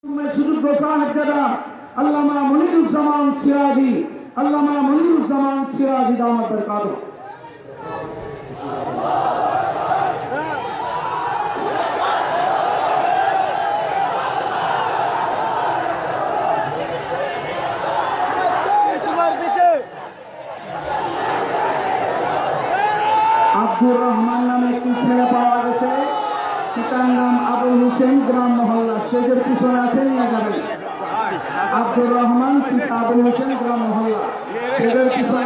सुजुद साहिबजादा अल्लामा मुनीरुज़्ज़मान सिराजी अल्लामा मुनीरुज़्ज़मान सिराजी दामत बरकातुहू। আব্দুর রহমান নামে একটি ছেলে পাওয়া গেছে, পিতার নাম আবুল হোসেন, গ্রাম মহল্লা, সেজের পিছনে আছে, নিয়ে যাবেন। আব্দুর রহমান, পিতা আবুল হোসেন, গ্রাম মহল্লা, সেজের পিছনে।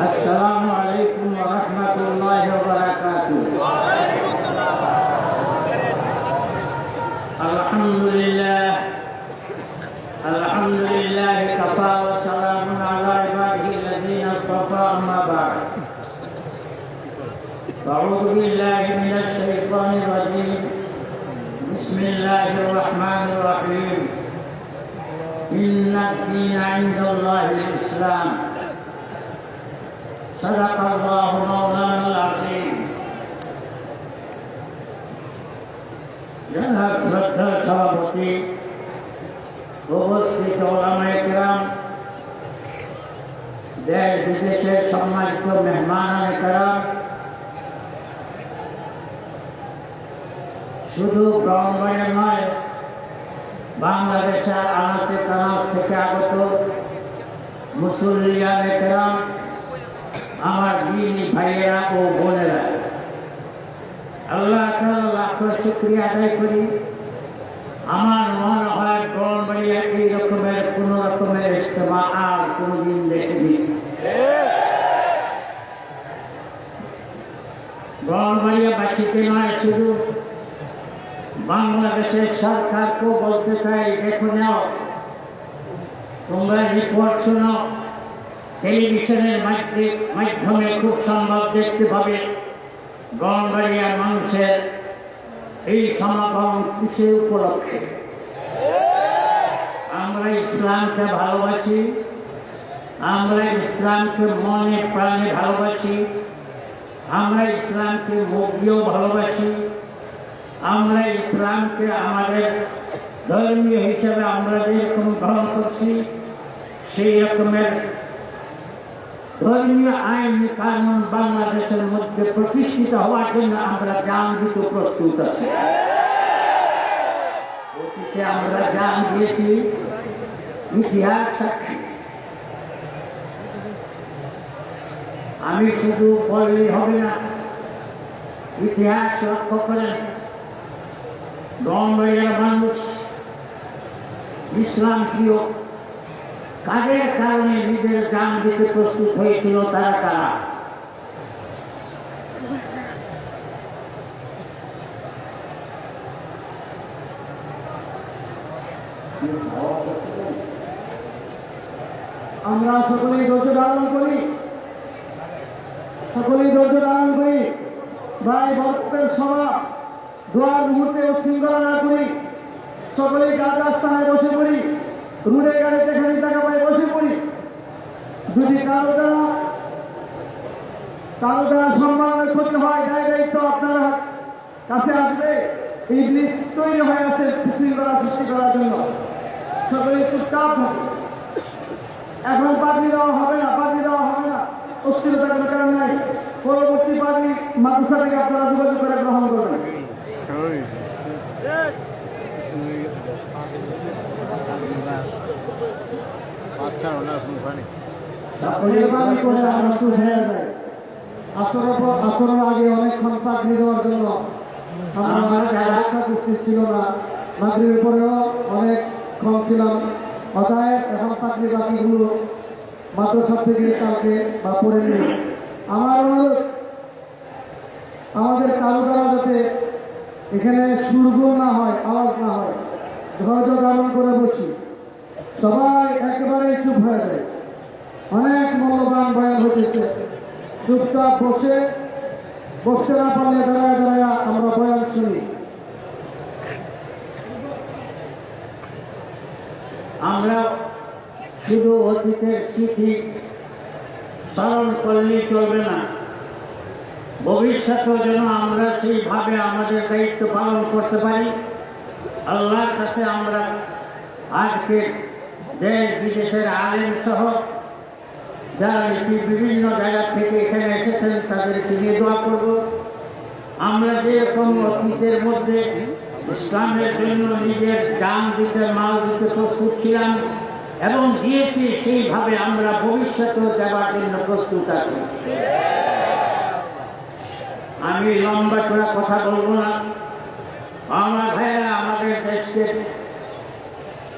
अस्सलामु अलैकुम व रहमतुल्लाहि व बरकातुहू। अल्हम्दुलिल्लाह कफ़ा व सलामुन अला इबादिही अल्लज़ीना इस्तफ़ा, अम्मा बअद। अऊज़ु बिल्लाहि मिनश शैतानिर रजीम। बिस्मिल्लाहिर रहमानिर रहीम। इन्नद-दीना इंदल्लाहिल इस्लाम। सदक़ल्लाहु मौलानाल अज़ीम। जनाब श्रद्धा सभापति, उपस्थित उलमाए किराम, देश विदेशेर सम्मानित मेहमानाने किराम, शुधु ब्राह्मणबाड़िया नय बांग्लादेशेर आनाचे कानाच थेके आगत मुसल्लियाने किराम, আমার দিনী ভাইয়েরা ও বোনেরা, আল্লাহ তাআলা লাখ শুকরিয়া আদায় করি। আমার মনে হয় ব্রাহ্মণবাড়িয়া এই রকমের কোন রকমের ইজতেমা আর কোনদিন দেখিনি। ব্রাহ্মণবাড়িয়াবাসীকে নয়, শুধু বাংলাদেশের সরকারকেও বলতে চাই, দেখো নাও, তোমরা রিপোর্ট শোনো, টেলিভিশনের মাধ্যমে খুব সম্ভব দেখতে পাবে ব্রাহ্মণবাড়িয়ার মানুষের এই সমাগম কিসের উপলক্ষে। আমরা ইসলামকে ভালোবাসি, আমরা ইসলামকে মনে প্রাণে ভালোবাসি, আমরা ইসলামকে মুখ দিয়েও ভালোবাসি, আমরা ইসলামকে আমাদের ধর্মীয় হিসেবে আমরা যেরকম গ্রহণ করছি, সেই রকমের ধর্মীয় আইন কানুন বাংলাদেশের মধ্যে প্রতিষ্ঠিত হওয়ার জন্য আমরা জান দিতে প্রস্তুত আছি। অতীতে আমরা জান দিয়েছি, ইতিহাস সাক্ষী। আমি শুধু বললেই হবে না, ইতিহাস লক্ষ্য করেন, ব্রাহ্মণবাড়িয়ার মানুষ ইসলাম প্রিয়। কাদের কারণে নিজের জান দিতে প্রস্তুত হয়েছিল, তারা কারা? আমরা সকলেই ধৈর্য ধারণ করি, সকলেই ধৈর্য ধারণ করি। ভাই ভক্তের সভা দোয়ার মুহূর্তে উচ্ছৃঙ্খলা না করি, সকলেই যার স্থানে বসে পড়ি, রুড়ে গাড়িতে খালি টাকা পায়ে বসে পড়ি। যদি কারো দ্বারা সম্মানের ক্ষতি হয়, দায়িত্ব আপনার কাছে আসবে। এই ব্রিজ তৈরি হয়ে আছে বিশৃঙ্খলা সৃষ্টি করার জন্য। সকলে চুপচাপ থাকে। এখন পার্টি দেওয়া হবে না, পার্টি দেওয়া হবে না, অস্থিরতার কোনো কারণ নাই। পরবর্তী পার্টি মাদ্রাসা থেকে আপনারা যোগাযোগ করে গ্রহণ করবেন। আসরের আগে অনেকক্ষণ পাত্রী দেওয়ার জন্য ছিল না, মাগরিবের পরেও অনেক কম ছিলাম। অতএব এখন পাত্রী বাকিগুলো মাদ্রাসা থেকে কালকে বা পরে নিয়ে আমার অনুরোধ, আপনাদের কারো দ্বারা যাতে এখানে সুরগুল না হয়, আওয়াজ না হয়, ধৈর্য ধারণ করে বসি। সবাই একেবারে চুপ হয়ে যায়। অনেক মূল্যবান বয়ান হতেছে, চুপচাপ বসে না পারলে দাঁড়ায় দাঁড়ায় আমরা বয়ান শুনি। আমরা শুধু অতীতের স্মৃতি স্মরণ করলেই চলবে না, ভবিষ্যতেও যেন আমরা সেইভাবে আমাদের দায়িত্ব পালন করতে পারি। আল্লাহর কাছে আমরা আজকে দেশ বিদেশের আলেম সহ যারা বিভিন্ন জায়গা থেকে এখানে এসেছেন তাদেরকে নিয়ে দোয়া করব। আমরা যেরকম অতীতের মধ্যে ইসলামের জন্য নিজের জান দিতে, মাল দিতে প্রস্তুত ছিলাম এবং দিয়েছি, সেইভাবে আমরা ভবিষ্যতেও দেওয়ার জন্য প্রস্তুত আছি। আমি লম্বা চড়া কথা বলবো না। আমার ভাইয়েরা আমাদের দেশকে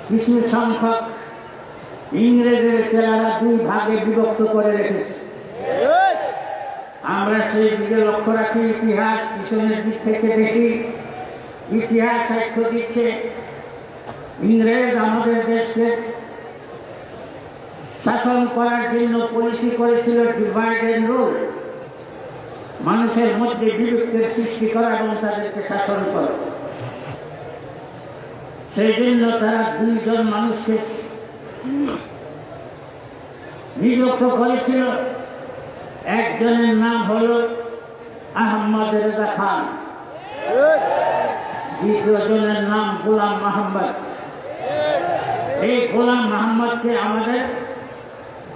কিছু সংখ্যক ইংরেজের ছেলেরা দুই ভাগে বিভক্ত করে রেখেছে। আমরা সেই দিকে লক্ষ্য রাখি, ইতিহাস পিছনের দিক থেকে দেখি। ইতিহাস সাক্ষ্য দিচ্ছে ইংরেজ আমাদের দেশকে শাসন করার জন্য পলিসি করেছিল ডিভাইড এন্ড রুল, মানুষের মধ্যে বিভক্তির সৃষ্টি করা এবং তাদেরকে শাসন করা। সেই জন্য তারা দুইজন মানুষকে নিযুক্ত করেছিল। একজনের নাম হল আহমদ রেজা খান, দ্বিতীয় জনের নাম গোলাম মোহাম্মদ। এই গোলাম মোহাম্মদকে আমাদের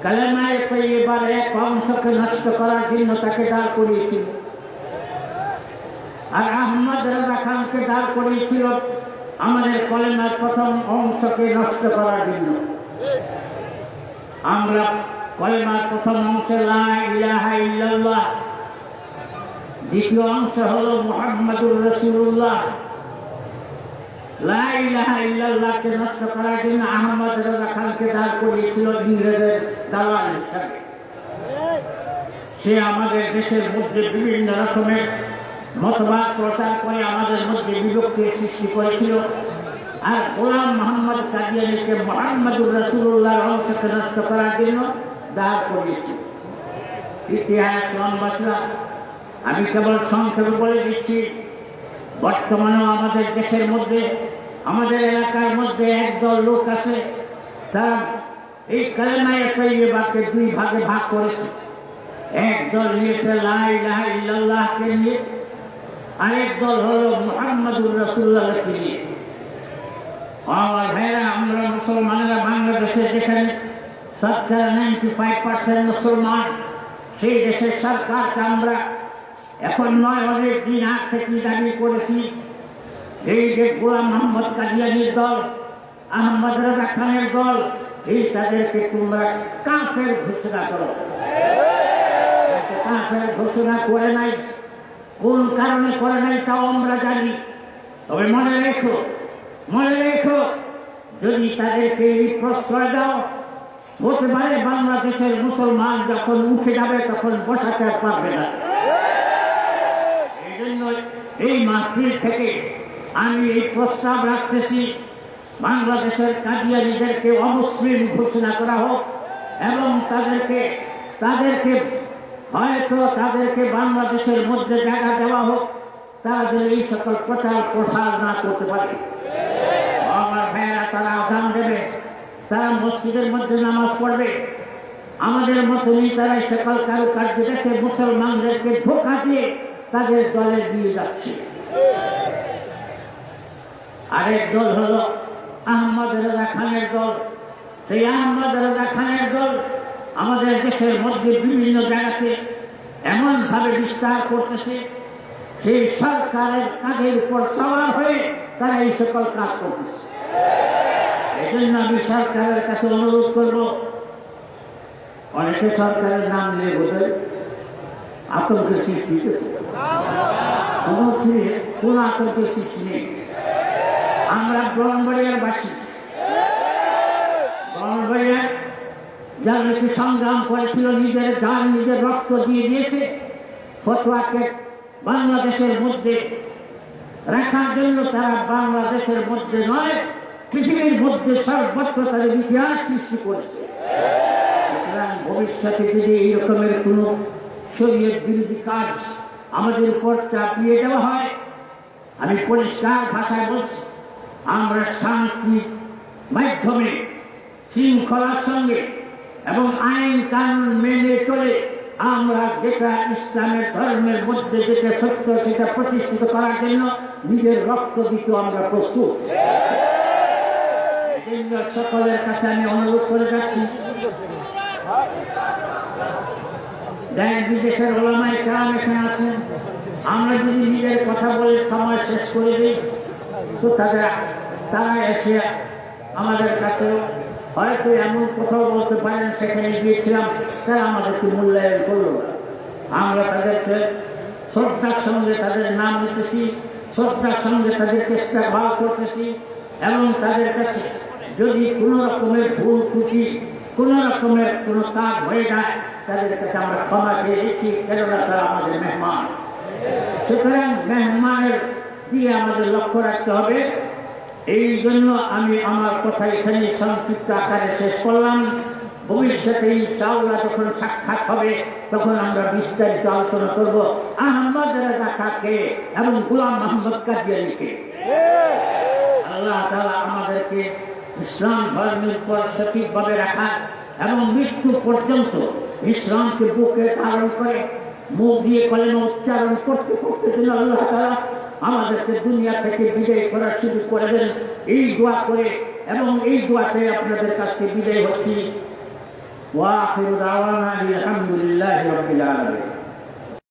কালেমায়ে তৈয়বার এক অংশকে নষ্ট করার জন্য তাকে দাঁড় করিয়েছিল, আর আহমদ রেজা খানকে দাঁড় করিয়েছিল আমাদের কলেমার প্রথম অংশকে নষ্ট করার জন্য। আমরা কলেমার প্রথম অংশে লা ইলাহা ইল্লাল্লাহ, দ্বিতীয় অংশ হল মুহাম্মাদুর রাসূলুল্লাহ। লা ইলাহা ইল্লাল্লাহকে নষ্ট করার জন্য আহমদ রেজা খানকে দাঁড় করিয়েছিল ইংরেজের দালাল হিসাবে। সে আমাদের দেশের মধ্যে বিভিন্ন রকমের মতবাদ প্রচার করে আমাদের মধ্যে বিভক্তির সৃষ্টি করেছিল। আর গোলাম মোহাম্মদ কাদিয়ানীকে মুহাম্মাদুর রাসূলুল্লাহর অংশকে নষ্ট করার জন্য দাঁড় করিয়েছিল। ইতিহাস লম্বা ছিল, আমি কেবল সংক্ষেপে বলে দিচ্ছি। বর্তমানেও আমাদের দেশের মধ্যে, আমাদের এলাকার মধ্যে একদল লোক আছে, তারা এই কালেমায়ে তৈয়বাকে দুই ভাগে ভাগ করেছে। একদল নিয়েছে লা ইলাহা ইল্লাল্লাহকে নিয়ে, আরেক দল হল মুহাম্মাদুর রাসূলুল্লাহকে নিয়ে। আমার ভাইরা, আমরা মুসলমানেরা বাংলাদেশে যেখানে শতকরা 95% মুসলমান, সেই দেশের সরকারকে আমরা এখন নয়, অনেক দিন আগ থেকে দাবি করেছি এই যে গোলাম মোহাম্মদ কাদিয়ানীর দল, আহমদ রেজা খানের দল, এই তাদেরকে তোমরা কাফের ঘোষণা করো। কাফের ঘোষণা করে নাই, কোন কারণে করে নাই তাও আমরা জানি। তবে মনে রেখো, যদি তাদেরকে এই প্রশ্রয় দাও, হতে পারে বাংলাদেশের মুসলমান যখন উঠে যাবে তখন বসাতে পারবে না। এই জন্য এই মাহফিল থেকে আমি এই প্রস্তাব রাখতেছি, বাংলাদেশের কাদিয়ানীদেরকে অমুসলিম ঘোষণা করা হোক এবং তাদেরকে বাংলাদেশের মধ্যে জায়গা দেওয়া হোক, তারা যেন এই সকল প্রচার প্রসার না করতে পারে। আমার ভাইয়েরা, তারা আযান দেবে, তারা মসজিদের মধ্যে নামাজ পড়বে, আমাদের মতনই তারা সকল কারুকার্য দেখে মুসলমানদেরকে ধোঁকা দিয়ে তাদের দলে দিয়ে যাচ্ছে। আরেক দল হল আহমদ রেজা খানের দল। সেই আহমদ রেজা খানের দল আমাদের দেশের মধ্যে বিভিন্ন জায়গাতে এমন ভাবে বিস্তার করতেছে, সেই সরকারের কাজের উপর সওয়ার হয়ে তারা এই সকল কাজ করতেছে। এই জন্য আমি সরকারের কাছে অনুরোধ করব, অনেকে সরকারের নাম নিয়ে বোধ আতঙ্কের সৃষ্টি হয়েছে, কোন আতঙ্কের সৃষ্টি নেই। আমরা ব্রাহ্মণবাড়িয়ার বাসী, ব্রাহ্মণবাড়িয়ার যারা নাকি সংগ্রাম করেছিল, নিজের জান নিজের রক্ত দিয়ে দিয়েছে, ফতোয়াকে বাংলাদেশের মধ্যে রাখার জন্য তারা বাংলাদেশের মধ্যে নয়, পৃথিবীর মধ্যে সর্বত্র তাদের ইতিহাস সৃষ্টি করেছে। সুতরাং ভবিষ্যতে যদি এই রকমের কোন শরীয়ত বিরোধী কাজ আমাদের উপর চাপিয়ে দেওয়া হয়, আমি পরিষ্কার ভাষায় বলছি, আমরা শান্তির মাধ্যমে শৃঙ্খলার সঙ্গে এবং আইন কানুন মেনে চলে আমরা যেটা ইসলামের ধর্মের মধ্যে যেটা সত্য সেটা প্রতিষ্ঠিত করার জন্য নিজের রক্ত দিতে আমরা প্রস্তুত। সকলের কাছে আমি অনুরোধ করে যাচ্ছি, দেশ বিদেশের ওলামায়ে কেরাম এখানে আছেন, আমরা যদি নিজের কথা বলে সময় শেষ করে দিই তো তারা এসে আমাদের কাছে হয়তো এমন কোথাও বলতে পারেন সেখানে গিয়েছিলাম, তারা আমাদেরকে মূল্যায়ন করল না। আমরা তাদেরকে শ্রদ্ধার সঙ্গে তাদের নাম নিতেছি, শ্রদ্ধার সঙ্গে তাদেরকে ইস্তেকবাল করতেছি এবং তাদের কাছে যদি কোনো রকমের ভুল ত্রুটি কোনো রকমের কোনো কাজ হয়ে যায় তাদের কাছে আমরা ক্ষমা চেয়ে দিচ্ছি, কেননা তারা আমাদের মেহমান। সুতরাং মেহমানের দিয়ে আমাদের লক্ষ্য রাখতে হবে। এই জন্য আমি আমার কথা এখানে সংক্ষিপ্ত আকারে শেষ করলাম। ভবিষ্যতে ইনশাআল্লাহ যখন সাক্ষাৎ হবে তখন আমরা বিস্তারিত আলোচনা করব আহমদ রেজা খানকে এবং গোলাম মোহাম্মদ কাদিয়ানীকে। আল্লাহ তাআলা আমাদেরকে ইসলাম ধর্মের উপর সঠিকভাবে রাখা এবং মৃত্যু পর্যন্ত ইসলামকে বুকে ধারণ করে মুখ দিয়ে কলেমা উচ্চারণ করতে করতে যেন আল্লাহ তাআলা আমাদেরকে দুনিয়া থেকে বিদায় করার সুযোগ করে দেন, এই দোয়া করে এবং এই দোয়াতে আপনাদের কাছে বিদায় হচ্ছি। ওয়া আখিরু দাওয়ানা আলহামদুলিল্লাহি রাব্বিল আলামিন।